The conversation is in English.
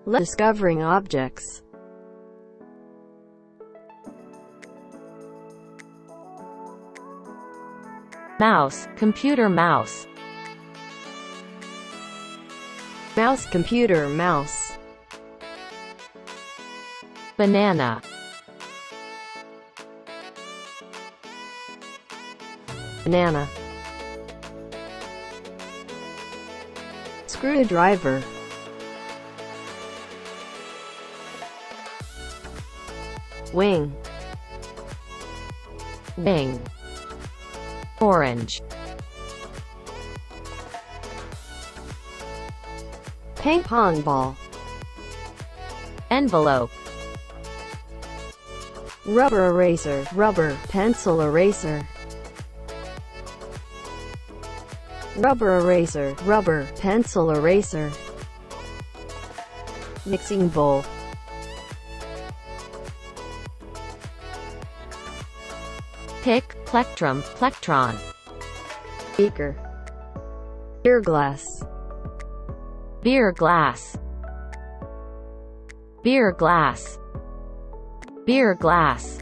Discovering objects. Mouse, computer mouse. Mouse, computer mouse. Banana. Banana. Screwdriver. Wing. Wing. Orange. Ping pong ball. Envelope. Rubber eraser. Rubber. Pencil eraser. Rubber eraser. Rubber. Pencil eraser. Mixing bowl. Pick, plectrum, plectron. Beaker. Beer glass. Beer glass. Beer glass. Beer glass.